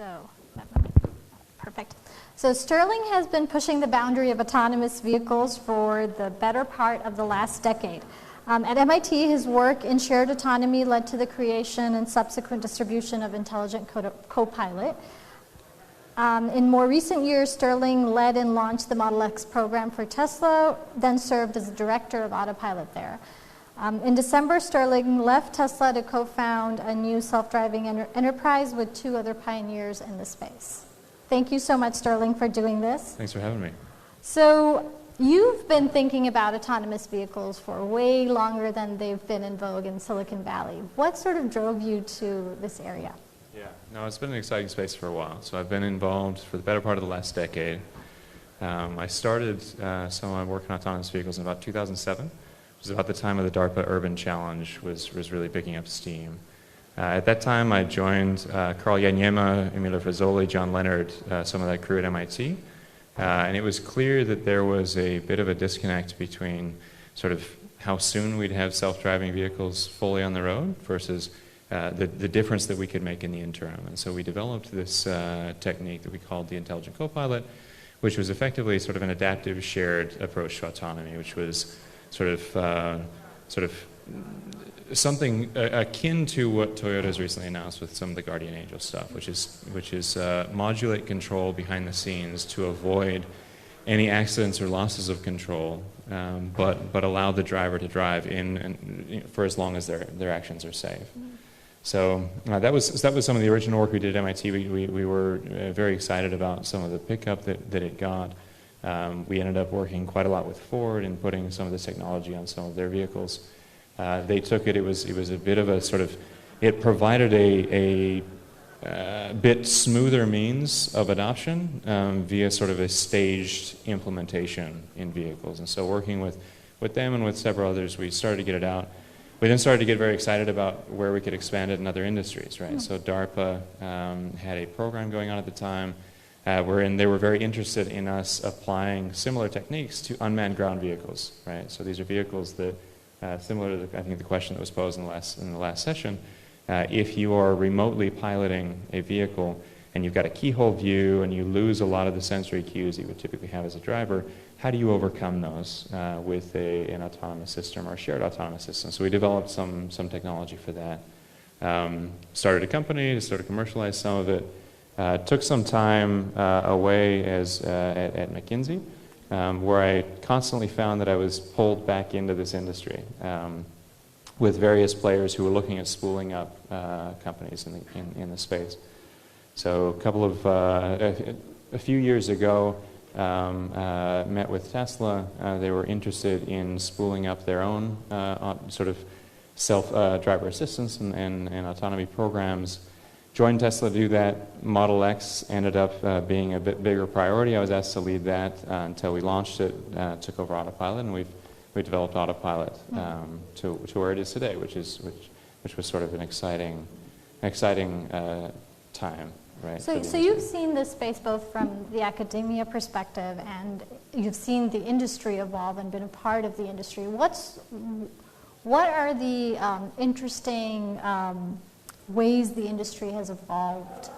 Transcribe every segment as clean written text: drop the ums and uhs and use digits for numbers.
So, perfect. So Sterling has been pushing the boundary of autonomous vehicles for the better part of the last decade. At MIT, his work in shared autonomy led to the creation and subsequent distribution of Intelligent Copilot. In more recent years, Sterling led and launched the Model X program for Tesla, then served as the director of Autopilot there. In December, Sterling left Tesla to co-found a new self-driving enterprise with two other pioneers in the space. Thank you so much, Sterling, for doing this. Thanks for having me. So you've been thinking about autonomous vehicles for way longer than they've been in vogue in Silicon Valley. What sort of drove you to this area? Yeah, no, it's been an exciting space for a while. So I've been involved for the better part of the last decade. I started some of my work on autonomous vehicles in about 2007. It was about the time of the DARPA Urban Challenge was really picking up steam. At that time, I joined Carl Janiema, Emilio Frazzoli, John Leonard, some of that crew at MIT. And it was clear that there was a bit of a disconnect between sort of how soon we'd have self-driving vehicles fully on the road versus the difference that we could make in the interim. And so we developed this technique that we called the Intelligent Copilot, which was effectively sort of an adaptive shared approach to autonomy, which was sort of something akin to what Toyota has recently announced with some of the Guardian Angel stuff, which is modulate control behind the scenes to avoid any accidents or losses of control, but allow the driver to drive for as long as their actions are safe. So that was some of the original work we did at MIT. We were very excited about some of the pickup that it got. We ended up working quite a lot with Ford and putting some of this technology on some of their vehicles. They took it. It was a bit of a sort of, it provided a bit smoother means of adoption via sort of a staged implementation in vehicles. And so working with them and with several others, we started to get it out. We then started to get very excited about where we could expand it in other industries, right? So DARPA had a program going on at the time wherein they were very interested in us applying similar techniques to unmanned ground vehicles, right? So these are vehicles that, similar to I think the question that was posed in the last session, if you are remotely piloting a vehicle and you've got a keyhole view and you lose a lot of the sensory cues you would typically have as a driver, how do you overcome those with an autonomous system or a shared autonomous system? So we developed some technology for that. Started a company to sort of commercialize some of it. Took some time away at McKinsey, where I constantly found that I was pulled back into this industry with various players who were looking at spooling up companies in the space. So a few years ago, met with Tesla. They were interested in spooling up their own sort of self-driver assistance and autonomy programs. Joined Tesla to do that. Model X ended up being a bit bigger priority. I was asked to lead that until we launched it, took over Autopilot, and we developed Autopilot to where it is today, which was sort of an exciting time, right? So you've seen this space both from the academia perspective, and you've seen the industry evolve and been a part of the industry. What are the interesting ways the industry has evolved,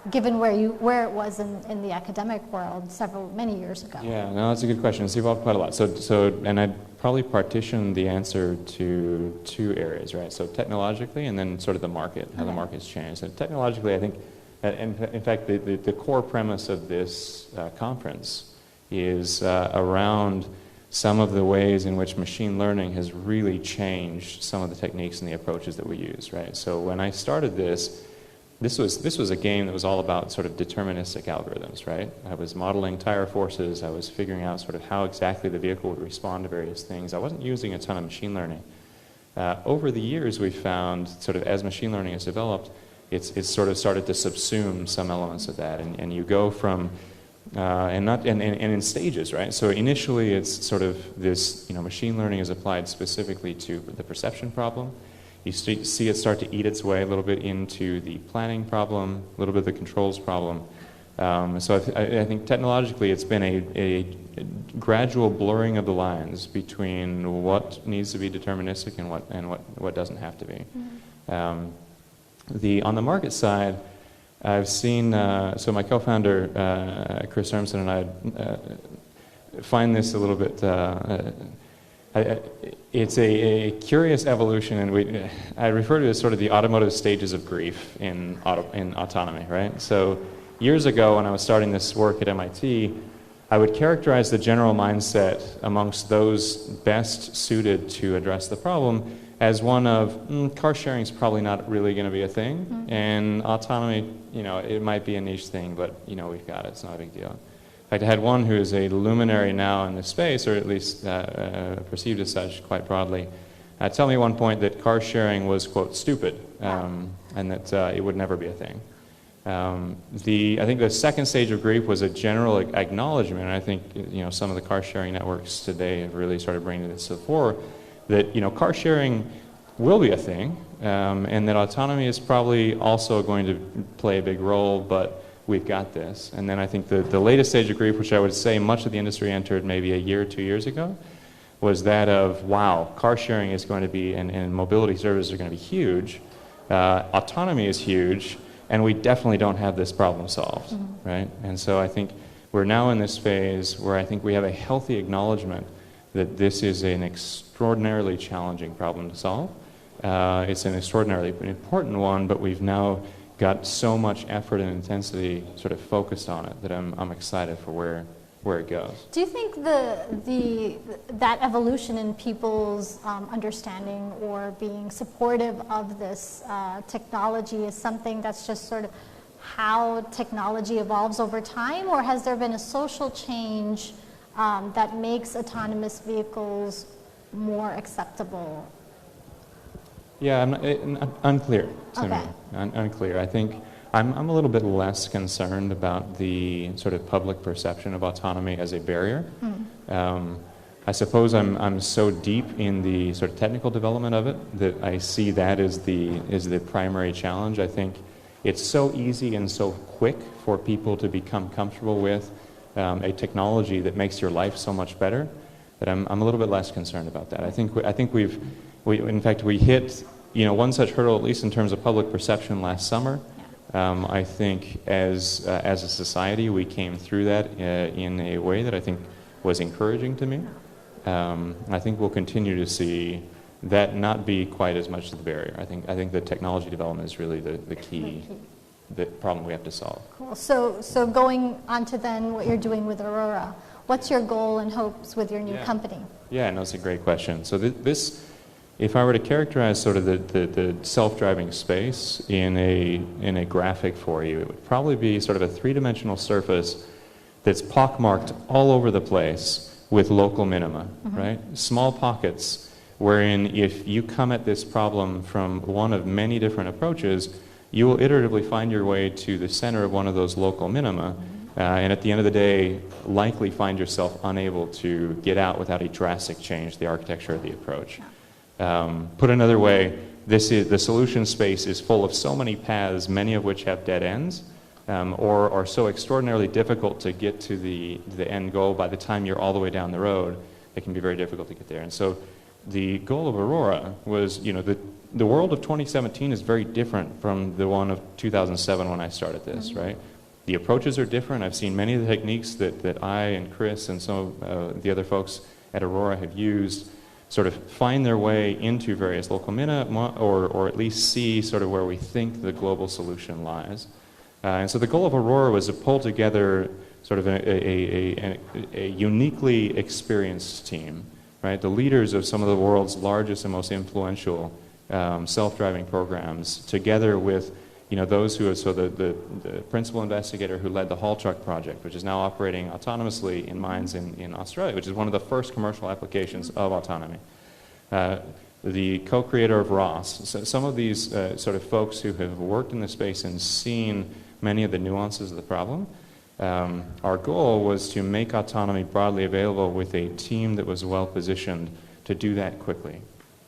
given where it was in the academic world many years ago? Yeah, no, that's a good question. It's evolved quite a lot. And I'd probably partition the answer to two areas, right? So technologically, and then sort of the market, how the market's changed. And technologically, I think, in fact, the core premise of this conference is around some of the ways in which machine learning has really changed some of the techniques and the approaches that we use, right? So when I started this was a game that was all about sort of deterministic algorithms, right? I was modeling tire forces. I was figuring out sort of how exactly the vehicle would respond to various things. I wasn't using a ton of machine learning. Over the years, we found sort of as machine learning has developed, it's sort of started to subsume some elements of that, and you go from and in stages, right? So initially, it's sort of this, machine learning is applied specifically to the perception problem. You see it start to eat its way a little bit into the planning problem, a little bit of the controls problem. So I think technologically, it's been a gradual blurring of the lines between what needs to be deterministic and what doesn't have to be. On the market side, I've seen, so my co-founder, Chris Urmson, and I find this a little bit, it's a curious evolution, and I refer to it as sort of the automotive stages of grief in autonomy, right? So years ago when I was starting this work at MIT, I would characterize the general mindset amongst those best suited to address the problem as one of car sharing is probably not really going to be a thing, and autonomy, it might be a niche thing, but we've got it. It's not a big deal. In fact, I had one who is a luminary now in this space, or at least perceived as such quite broadly, tell me at one point that car sharing was, quote, stupid, and that it would never be a thing. I think the second stage of grief was a general acknowledgement, and I think some of the car sharing networks today have really started bringing this to the fore, that car sharing will be a thing, and that autonomy is probably also going to play a big role, but we've got this. And then I think the latest stage of grief, which I would say much of the industry entered maybe a year or 2 years ago, was that of, wow, car sharing is going to be, and mobility services are going to be huge, autonomy is huge, and we definitely don't have this problem solved, right? And so I think we're now in this phase where I think we have a healthy acknowledgement that this is an extraordinarily challenging problem to solve. It's an extraordinarily important one, but we've now got so much effort and intensity sort of focused on it that I'm excited for where it goes. Do you think that evolution in people's understanding or being supportive of this technology is something that's just sort of how technology evolves over time, or has there been a social change that makes autonomous vehicles more acceptable? Yeah, unclear to me. Okay. Unclear. I think I'm a little bit less concerned about the sort of public perception of autonomy as a barrier. I suppose I'm so deep in the sort of technical development of it that I see that as the primary challenge. I think it's so easy and so quick for people to become comfortable with a technology that makes your life so much better that I'm a little bit less concerned about that. I think we hit one such hurdle, at least in terms of public perception, last summer. I think as a society we came through that in a way that I think was encouraging to me. I think we'll continue to see that not be quite as much of the barrier. I think the technology development is really the key, the problem we have to solve. Cool. So going on to then what you're doing with Aurora, what's your goal and hopes with your new company? Yeah, no, it's a great question. So this, if I were to characterize sort of the self-driving space in a graphic for you, it would probably be sort of a three-dimensional surface that's pockmarked all over the place with local minima, right? Small pockets wherein if you come at this problem from one of many different approaches, you will iteratively find your way to the center of one of those local minima, and at the end of the day, likely find yourself unable to get out without a drastic change to the architecture of the approach. Put another way, the solution space is full of so many paths, many of which have dead ends, or are so extraordinarily difficult to get to the end goal. By the time you're all the way down the road, it can be very difficult to get there. And so the goal of Aurora was, the world of 2017 is very different from the one of 2007 when I started this, right? The approaches are different. I've seen many of the techniques that I and Chris and some of the other folks at Aurora have used sort of find their way into various local minima, or at least see sort of where we think the global solution lies. And so the goal of Aurora was to pull together sort of a uniquely experienced team, right? The leaders of some of the world's largest and most influential self-driving programs, together with those who are, so the principal investigator who led the haul truck project, which is now operating autonomously in mines in Australia, which is one of the first commercial applications of autonomy. The co-creator of Ross. So some of these sort of folks who have worked in the space and seen many of the nuances of the problem. Our goal was to make autonomy broadly available with a team that was well positioned to do that quickly.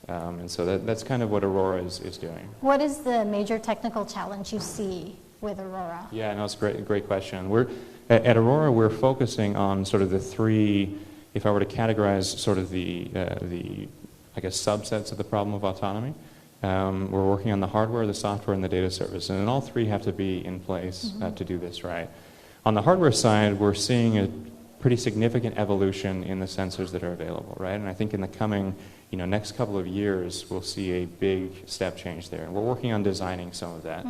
And so that's kind of what Aurora is doing. What is the major technical challenge you see with Aurora? Yeah, no, it's a great question. At Aurora, we're focusing on sort of the three, if I were to categorize sort of the I guess, subsets of the problem of autonomy. We're working on the hardware, the software, and the data service, and all three have to be in place to do this right. On the hardware side, we're seeing a pretty significant evolution in the sensors that are available, right? And I think in the coming, next couple of years, we'll see a big step change there. And we're working on designing some of that.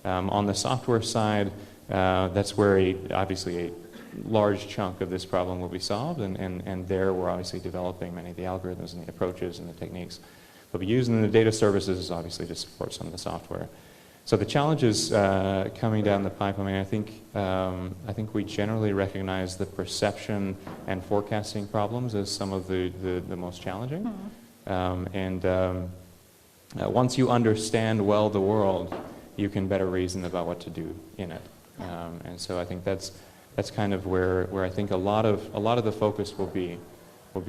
On the software side, that's where obviously a large chunk of this problem will be solved, and there we're obviously developing many of the algorithms and the approaches and the techniques we'll be using. The data services is obviously to support some of the software. So the challenges coming down the pipe, I think we generally recognize the perception and forecasting problems as some of the most challenging. Once you understand well the world, you can better reason about what to do in it. And so I think that's kind of where I think a lot of the focus will be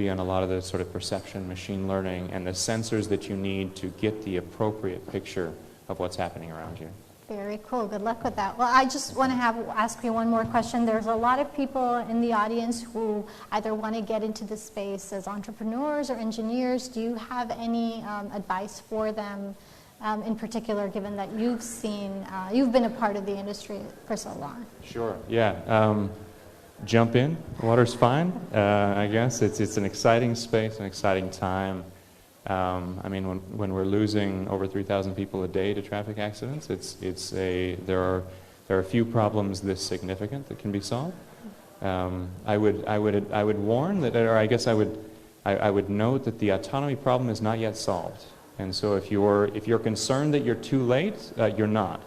on a lot of the sort of perception, machine learning, and the sensors that you need to get the appropriate picture of what's happening around you. Very cool. Good luck with that. Well, I just want to ask you one more question. There's a lot of people in the audience who either want to get into this space as entrepreneurs or engineers. Do you have any advice for them in particular, given that you've been a part of the industry for so long? Sure. Yeah. Jump in. Water's fine. I guess it's an exciting space, an exciting time. When we're losing over 3,000 people a day to traffic accidents, there are a few problems this significant that can be solved. I would warn that, or I guess I would note that the autonomy problem is not yet solved. And so if you're concerned that you're too late, you're not.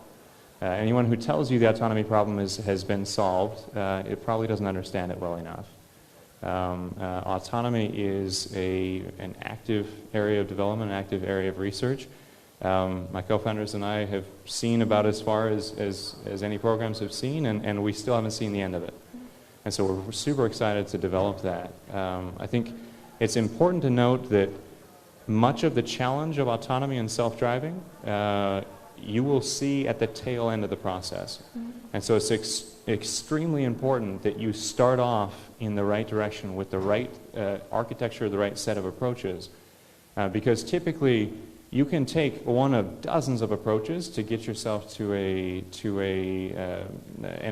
Anyone who tells you the autonomy problem has been solved, it probably doesn't understand it well enough. Autonomy is an active area of development, an active area of research. My co-founders and I have seen about as far as any programs have seen, and we still haven't seen the end of it. And so we're super excited to develop that. I think it's important to note that much of the challenge of autonomy and self-driving you will see at the tail end of the process. And so it's extremely important that you start off in the right direction with the right architecture, the right set of approaches, because typically you can take one of dozens of approaches to get yourself to an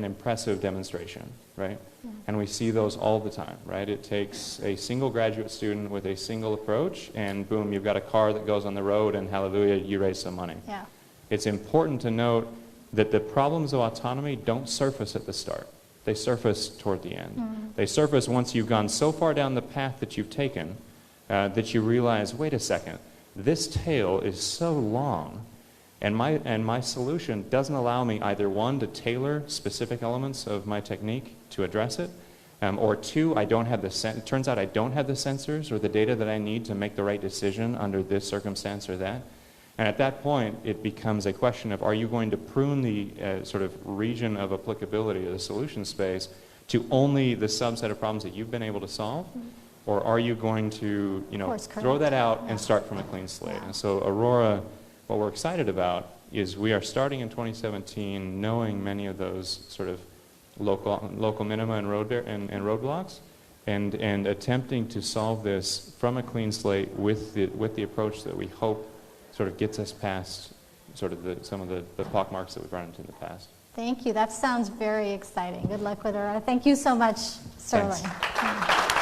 impressive demonstration, right? And we see those all the time, right? It takes a single graduate student with a single approach, and boom, you've got a car that goes on the road, and hallelujah, you raise some money. Yeah. It's important to note that the problems of autonomy don't surface at the start. They surface toward the end. They surface once you've gone so far down the path that you've taken that you realize, wait a second, this tail is so long, and my solution doesn't allow me either, one, to tailor specific elements of my technique to address it, or two, it turns out I don't have the sensors or the data that I need to make the right decision under this circumstance or that. And at that point, it becomes a question of, are you going to prune the sort of region of applicability of the solution space to only the subset of problems that you've been able to solve? Or are you going to throw that out and start from a clean slate? And so Aurora, what we're excited about is we are starting in 2017 knowing many of those sort of local minima and roadblocks, and attempting to solve this from a clean slate with the approach that we hope sort of gets us past sort of some of the pockmarks that we've run into in the past. Thank you. That sounds very exciting. Good luck with Aurora. Thank you so much, Sterling. Thanks.